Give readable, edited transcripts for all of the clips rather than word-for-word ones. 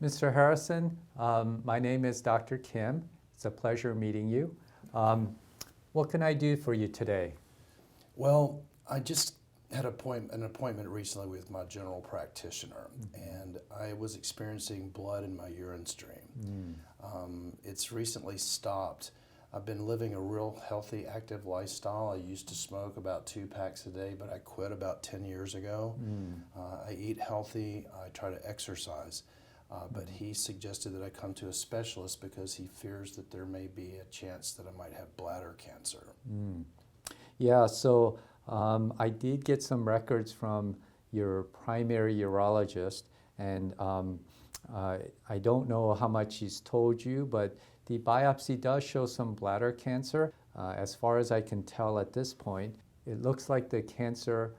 Mr. Harrison, my name is Dr. Kim. It's a pleasure meeting you. What can I do for you today? Well, I just had an appointment recently with my general practitioner, and I was experiencing blood in my urine stream. It's recently stopped. I've been living a real healthy, active lifestyle. I used to smoke about 2 packs a day, but I quit about 10 years ago. I eat healthy. I try to exercise. But he suggested that I come to a specialist because he fears that there may be a chance that I might have bladder cancer. Yeah, so I did get some records from your primary urologist, and I don't know how much he's told you, but the biopsy does show some bladder cancer. As far as I can tell at this point, it looks like the cancer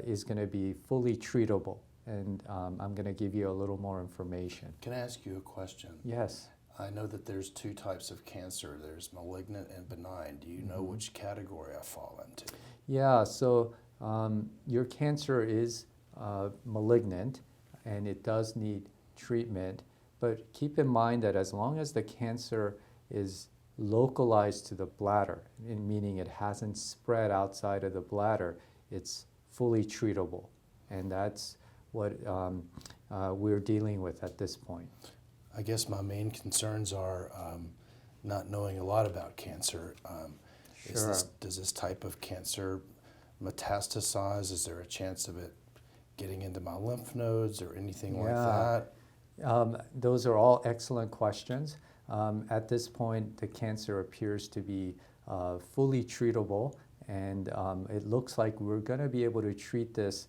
is going to be fully treatable. And I'm going to give you a little more information. Can I ask you a question? Yes. I know that there's 2 types of cancer. There's malignant and benign. Do you know which category I fall into? Yeah, so your cancer is malignant and it does need treatment. But keep in mind that as long as the cancer is localized to the bladder, meaning it hasn't spread outside of the bladder, it's fully treatable. And that's what we're dealing with at this point. I guess my main concerns are not knowing a lot about cancer. Sure. Does this type of cancer metastasize? Is there a chance of it getting into my lymph nodes or anything like that? Those are all excellent questions. At this point, the cancer appears to be fully treatable, and it looks like we're going to be able to treat this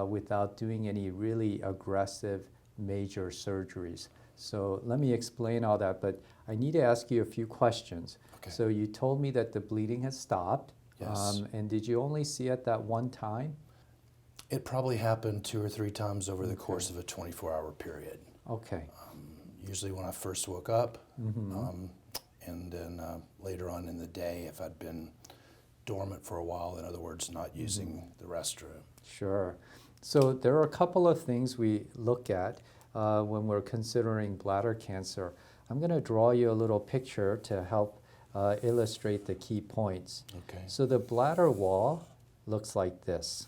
without doing any really aggressive major surgeries. So let me explain all that, but I need to ask you a few questions. Okay. So you told me that the bleeding has stopped. Yes. And did you only see it that one time? It probably happened 2 or 3 times over the course of a 24-hour period. Okay. Usually when I first woke up, and then later on in the day if I'd been dormant for a while, in other words, not using the restroom. Sure. So there are a couple of things we look at when we're considering bladder cancer. I'm going to draw you a little picture to help illustrate the key points. Okay. So the bladder wall looks like this.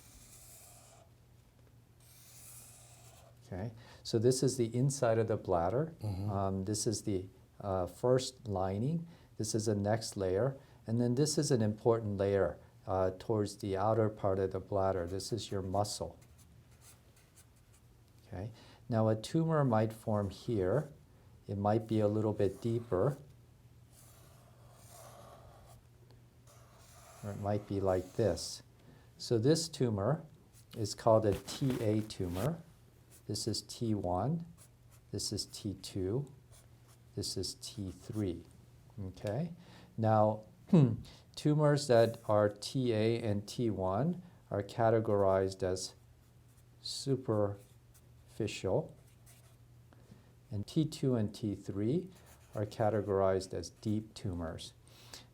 Okay. So this is the inside of the bladder. This is the first lining. This is the next layer. And then this is an important layer towards the outer part of the bladder. This is your muscle. Okay. Now a tumor might form here. It might be a little bit deeper. Or it might be like this. So this tumor is called a TA tumor. This is T1. This is T2. This is T3. Okay. Now tumors that are TA and T1 are categorized as superficial, and T2 and T3 are categorized as deep tumors.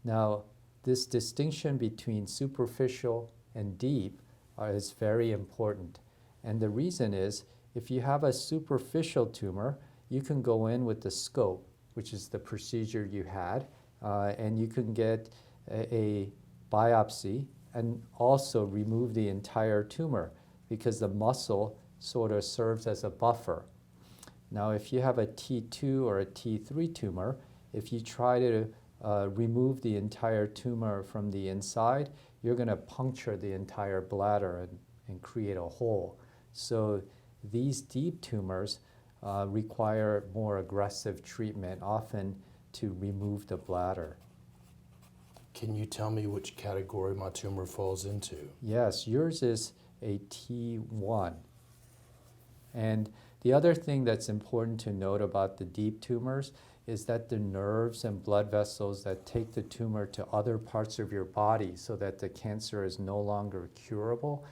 Now, this distinction between superficial and deep is very important. And the reason is, if you have a superficial tumor, you can go in with the scope, which is the procedure you had, and you can get a biopsy and also remove the entire tumor because the muscle sort of serves as a buffer. Now, if you have a T2 or a T3 tumor, if you try to remove the entire tumor from the inside, you're going to puncture the entire bladder and create a hole. So these deep tumors require more aggressive treatment, often to remove the bladder. Can you tell me which category my tumor falls into? Yes, yours is a T1. And the other thing that's important to note about the deep tumors is that the nerves and blood vessels that take the tumor to other parts of your body so that the cancer is no longer curable,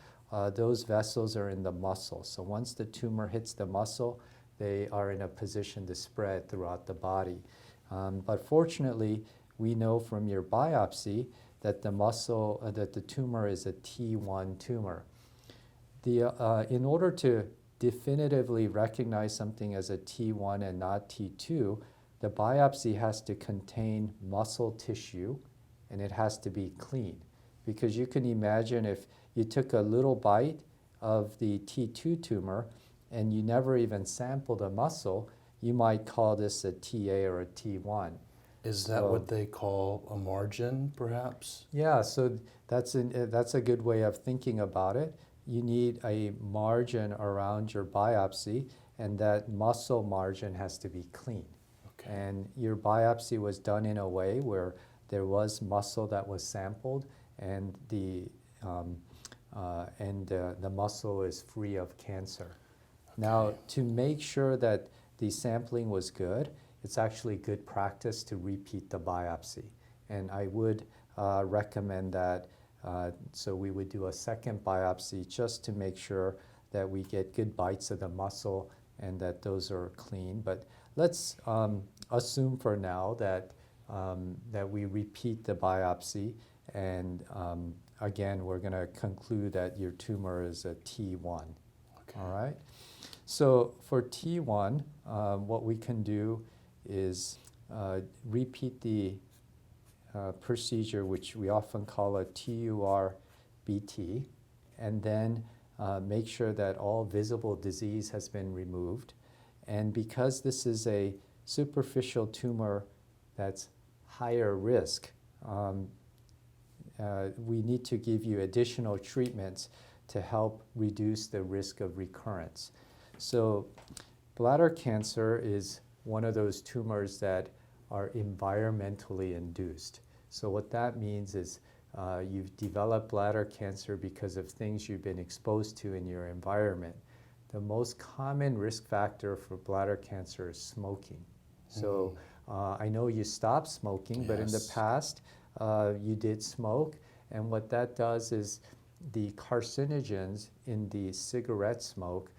those vessels are in the muscle. So once the tumor hits the muscle, they are in a position to spread throughout the body. But fortunately, we know from your biopsy that the tumor is a T1 tumor. In order to definitively recognize something as a T1 and not T2, the biopsy has to contain muscle tissue and it has to be clean. Because you can imagine if you took a little bite of the T2 tumor and you never even sampled a muscle, you might call this a TA or a T1. Is that what they call a margin, perhaps? Yeah, so that's a good way of thinking about it. You need a margin around your biopsy, and that muscle margin has to be clean. Okay. And your biopsy was done in a way where there was muscle that was sampled, and the muscle is free of cancer. Okay. Now, to make sure that the sampling was good, it's actually good practice to repeat the biopsy. And I would recommend that. So we would do a second biopsy just to make sure that we get good bites of the muscle and that those are clean. But let's assume for now that we repeat the biopsy, and again, we're going to conclude that your tumor is a T1. Okay. All right. So for T1, what we can do is repeat the procedure, which we often call a TURBT, and then make sure that all visible disease has been removed. And because this is a superficial tumor that's higher risk, we need to give you additional treatments to help reduce the risk of recurrence. So bladder cancer is one of those tumors that are environmentally induced. So what that means is you've developed bladder cancer because of things you've been exposed to in your environment. The most common risk factor for bladder cancer is smoking. So I know you stopped smoking, but in the past you did smoke, and what that does is the carcinogens in the cigarette smoke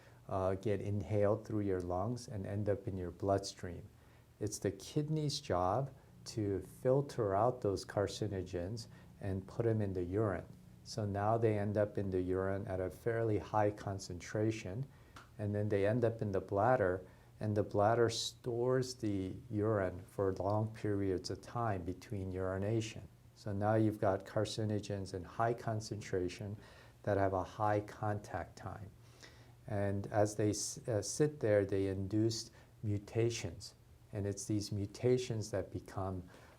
get inhaled through your lungs and end up in your bloodstream. It's the kidney's job to filter out those carcinogens and put them in the urine. So now they end up in the urine at a fairly high concentration, and then they end up in the bladder, and the bladder stores the urine for long periods of time between urination. So now you've got carcinogens in high concentration that have a high contact time. And as they sit there, they induce mutations. And it's these mutations that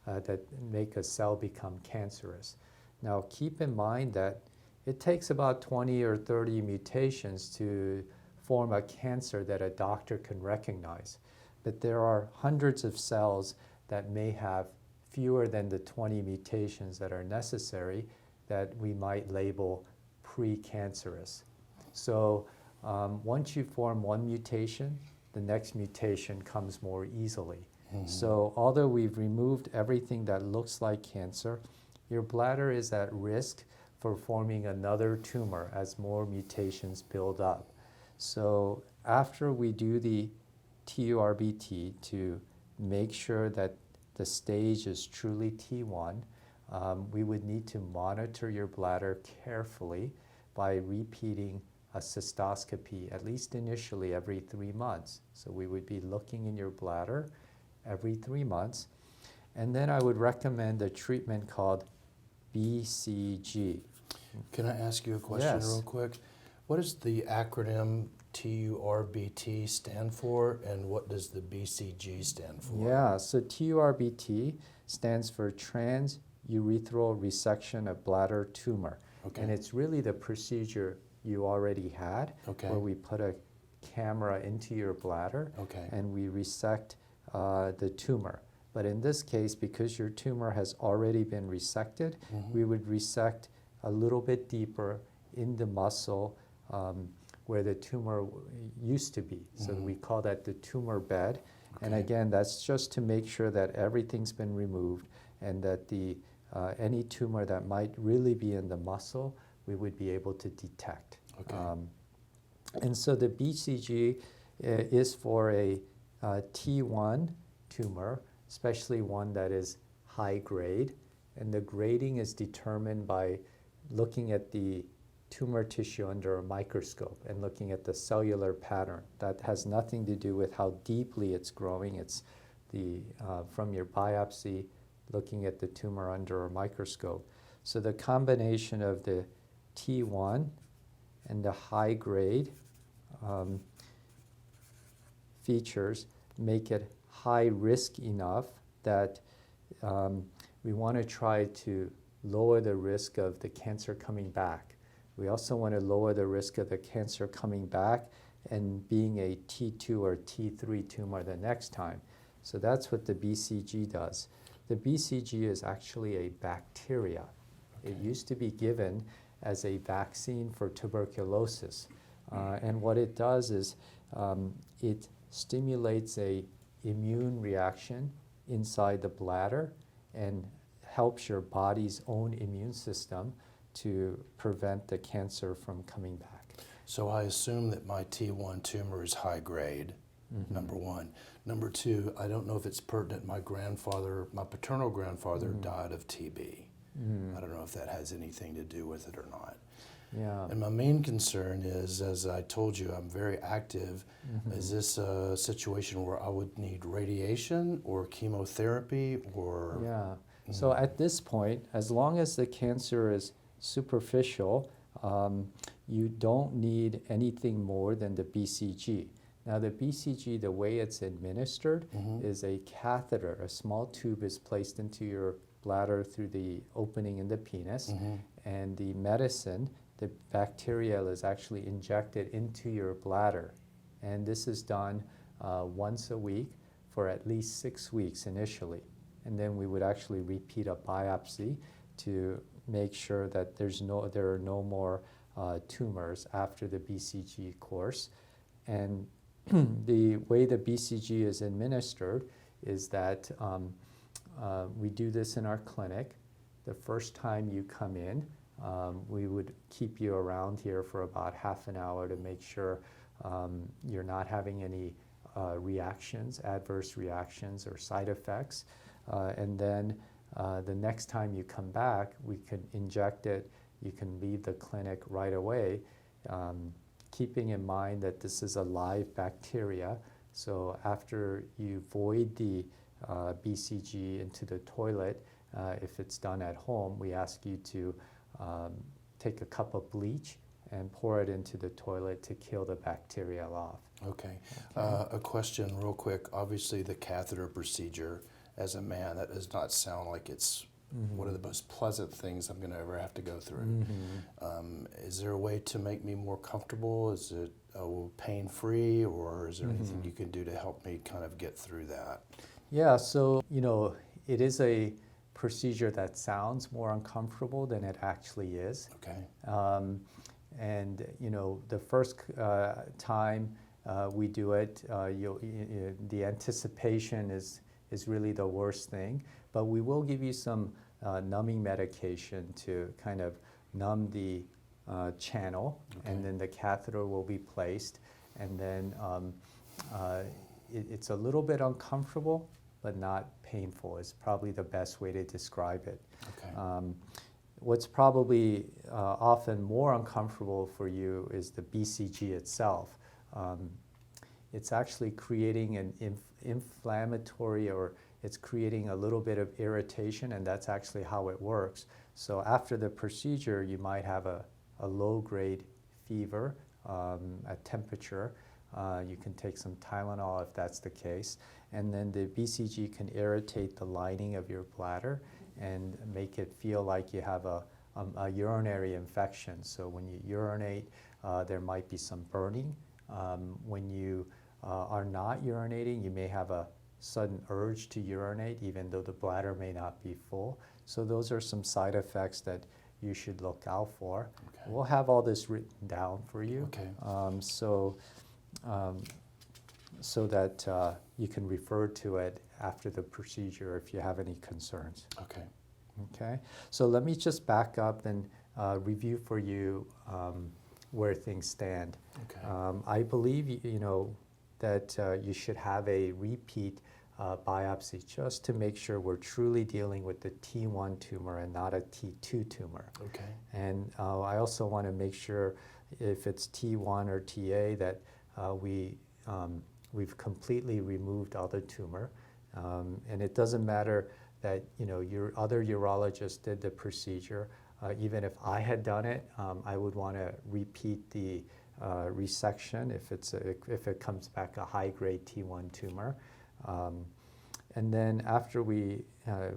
that make a cell become cancerous. Now keep in mind that it takes about 20 or 30 mutations to form a cancer that a doctor can recognize. But there are hundreds of cells that may have fewer than the 20 mutations that are necessary that we might label precancerous. So once you form one mutation, the next mutation comes more easily. So although we've removed everything that looks like cancer, your bladder is at risk for forming another tumor as more mutations build up. So after we do the TURBT to make sure that the stage is truly T1, we would need to monitor your bladder carefully by repeating a cystoscopy, at least initially every 3 months. So we would be looking in your bladder every 3 months. And then I would recommend a treatment called BCG. Can I ask you a question Yes. real quick? What does the acronym TURBT stand for, and what does the BCG stand for? Yeah, so TURBT stands for transurethral resection of bladder tumor. Okay. And it's really the procedure you already had, Okay. where we put a camera into your bladder Okay. and we resect the tumor. But in this case, because your tumor has already been resected, we would resect a little bit deeper in the muscle where the tumor used to be. So we call that the tumor bed. And Okay. again, that's just to make sure that everything's been removed and that any tumor that might really be in the muscle, we would be able to detect. Okay. And so the BCG is for a T1 tumor, especially one that is high grade. And the grading is determined by looking at the tumor tissue under a microscope and looking at the cellular pattern. That has nothing to do with how deeply it's growing. It's from your biopsy, looking at the tumor under a microscope. So the combination of the T1 and the high grade features make it high risk enough that we want to try to lower the risk of the cancer coming back. We also want to lower the risk of the cancer coming back and being a T2 or T3 tumor the next time. So that's what the BCG does. The BCG is actually a bacteria. Okay. It used to be given as a vaccine for tuberculosis. And what it does is it stimulates a immune reaction inside the bladder and helps your body's own immune system to prevent the cancer from coming back. So I assume that my T1 tumor is high grade, number one. Number two, I don't know if it's pertinent, my paternal grandfather died of TB. I don't know if that has anything to do with it or not. Yeah. And my main concern is, as I told you, I'm very active. Is this a situation where I would need radiation or chemotherapy or? Yeah. So at this point, as long as the cancer is superficial, you don't need anything more than the BCG. Now the BCG, the way it's administered is a catheter. A small tube is placed into your bladder through the opening in the penis, and the medicine, the bacterial, is actually injected into your bladder. And this is done once a week for at least 6 weeks initially. And then we would actually repeat a biopsy to make sure that there are no more tumors after the BCG course. And the way the BCG is administered is that we do this in our clinic. The first time you come in, we would keep you around here for about half an hour to make sure you're not having any reactions, adverse reactions or side effects. And then the next time you come back, we can inject it. You can leave the clinic right away, keeping in mind that this is a live bacteria. So after you void the BCG into the toilet, if it's done at home, we ask you to take a cup of bleach and pour it into the toilet to kill the bacteria off. Okay. A question real quick. Obviously the catheter procedure, as a man, that does not sound like it's one of the most pleasant things I'm going to ever have to go through. Is there a way to make me more comfortable? Is it pain-free, or is there anything you can do to help me kind of get through that? Yeah, so, it is a procedure that sounds more uncomfortable than it actually is. Okay. And, the first time we do it, the anticipation is really the worst thing. But we will give you some numbing medication to kind of numb the channel, and then the catheter will be placed. And then it's a little bit uncomfortable, but not painful. It's probably the best way to describe it. Okay. What's probably often more uncomfortable for you is the BCG itself. It's actually creating an inflammatory, or it's creating a little bit of irritation, and that's actually how it works. So after the procedure, you might have a low-grade fever at temperature. You can take some Tylenol if that's the case. And then the BCG can irritate the lining of your bladder and make it feel like you have a urinary infection. So when you urinate, there might be some burning. When you are not urinating, you may have a sudden urge to urinate, even though the bladder may not be full. So those are some side effects that you should look out for. Okay. We'll have all this written down for you. Okay. So that you can refer to it after the procedure if you have any concerns. Okay. Okay. So let me just back up and review for you where things stand. Okay. I believe that you should have a repeat biopsy just to make sure we're truly dealing with the T1 tumor and not a T2 tumor. Okay. And I also want to make sure if it's T1 or TA that we've completely removed all the tumor. And it doesn't matter that your other urologist did the procedure. Even if I had done it, I would want to repeat the resection if it comes back a high-grade T1 tumor. And then after we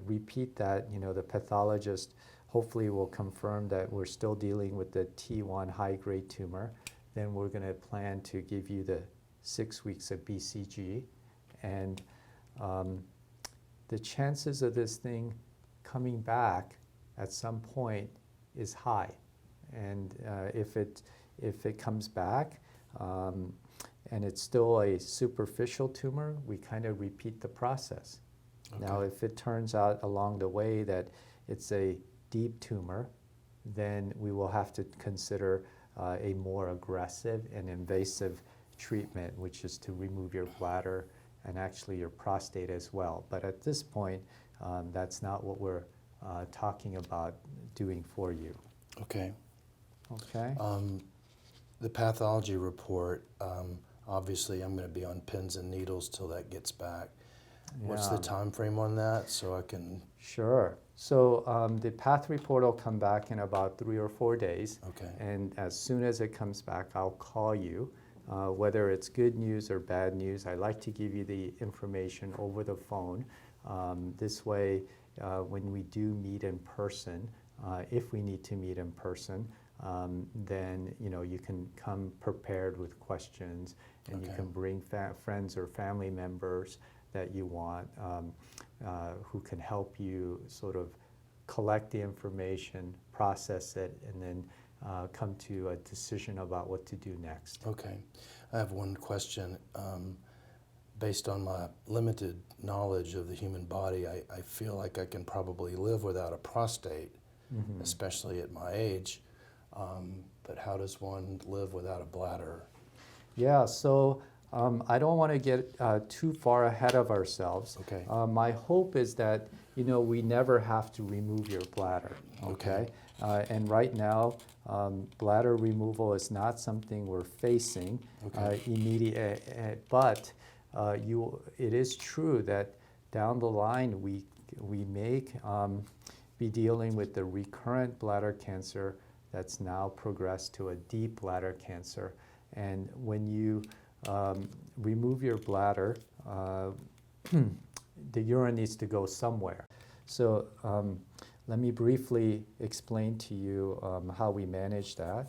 repeat that, the pathologist hopefully will confirm that we're still dealing with the T1 high-grade tumor. Then we're going to plan to give you the 6 weeks of BCG. And the chances of this thing coming back at some point is high. And if it comes back and it's still a superficial tumor, we kind of repeat the process. Okay. Now, if it turns out along the way that it's a deep tumor, then we will have to consider a more aggressive and invasive treatment, which is to remove your bladder and actually your prostate as well. But at this point, that's not what we're talking about doing for you. Okay. Okay. The pathology report, obviously I'm going to be on pins and needles till that gets back. Yeah. What's the time frame on that so I can... Sure. So the path report will come back in about 3 or 4 days. Okay. And as soon as it comes back, I'll call you. Whether it's good news or bad news, I like to give you the information over the phone. This way, when we do meet in person, if we need to meet in person, then you can come prepared with questions, and you can bring friends or family members that you want who can help you sort of collect the information, process it, and then come to a decision about what to do next. Okay. I have one question. Based on my limited knowledge of the human body, I feel like I can probably live without a prostate, mm-hmm. especially at my age. But how does one live without a bladder? Yeah, so I don't want to get too far ahead of ourselves. Okay. My hope is that we never have to remove your bladder. Okay. And right now, bladder removal is not something we're facing immediate. But it is true that down the line we may be dealing with the recurrent bladder cancer that's now progressed to a deep bladder cancer. And when you remove your bladder, the urine needs to go somewhere. So let me briefly explain to you how we manage that.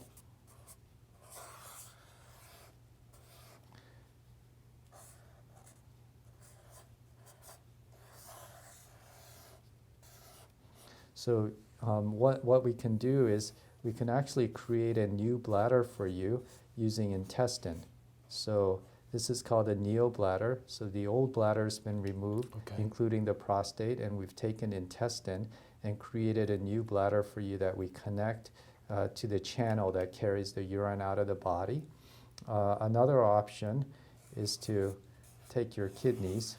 So what we can do is we can actually create a new bladder for you using intestine. So this is called a neobladder. So the old bladder has been removed, including the prostate, and we've taken intestine and created a new bladder for you that we connect to the channel that carries the urine out of the body. Another option is to take your kidneys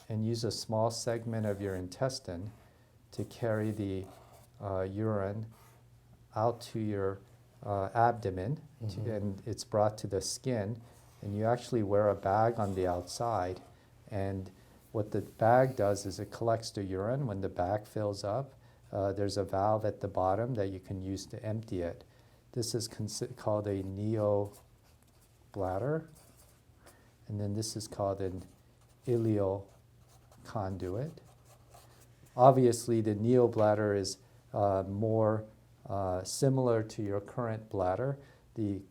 and use a small segment of your intestine to carry the urine out to your abdomen, mm-hmm. And it's brought to the skin, and you actually wear a bag on the outside, and what the bag does is it collects the urine. When the bag fills up, there's a valve at the bottom that you can use to empty it. This is called a neobladder, and then this is called an ileoconduit. Obviously, the neobladder is more similar to your current bladder. The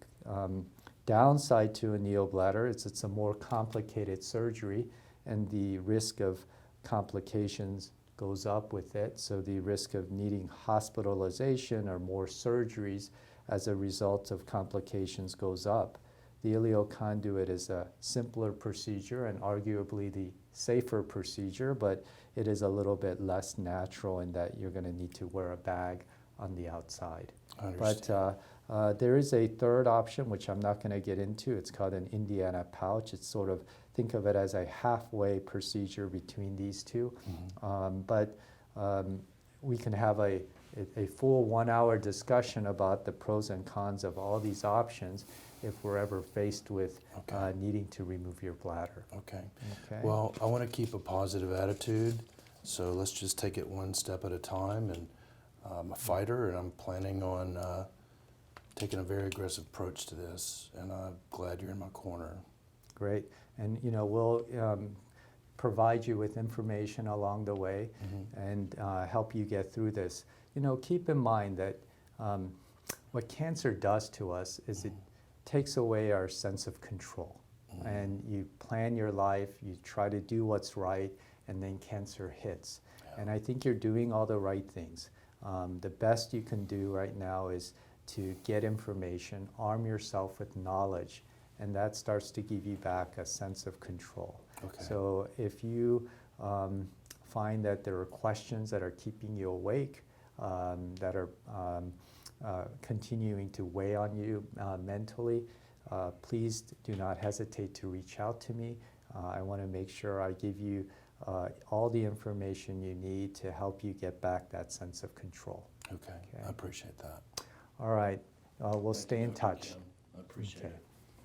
downside to a neobladder is it's a more complicated surgery, and the risk of complications goes up with it. So the risk of needing hospitalization or more surgeries as a result of complications goes up. The ileoconduit is a simpler procedure and arguably the safer procedure, but it is a little bit less natural in that you're going to need to wear a bag on the outside. I understand. There is a third option, which I'm not going to get into. It's called an Indiana pouch. It's sort of, think of it as a halfway procedure between these two. But we can have a full 1 hour discussion about the pros and cons of all these options if we're ever faced with needing to remove your bladder. Okay. Okay. Well, I want to keep a positive attitude, so let's just take it one step at a time. And I'm a fighter, and I'm planning on taking a very aggressive approach to this, and I'm glad you're in my corner. Great. And we'll provide you with information along the way and help you get through this. Keep in mind that what cancer does to us is it takes away our sense of control. And you plan your life, you try to do what's right, and then cancer hits. And I think you're doing all the right things. The best you can do right now is to get information, arm yourself with knowledge, and that starts to give you back a sense of control. Okay. So if you find that there are questions that are keeping you awake, that are continuing to weigh on you mentally, please do not hesitate to reach out to me. I want to make sure I give you all the information you need to help you get back that sense of control. Okay. I appreciate that. All right. We'll stay in touch. I appreciate it.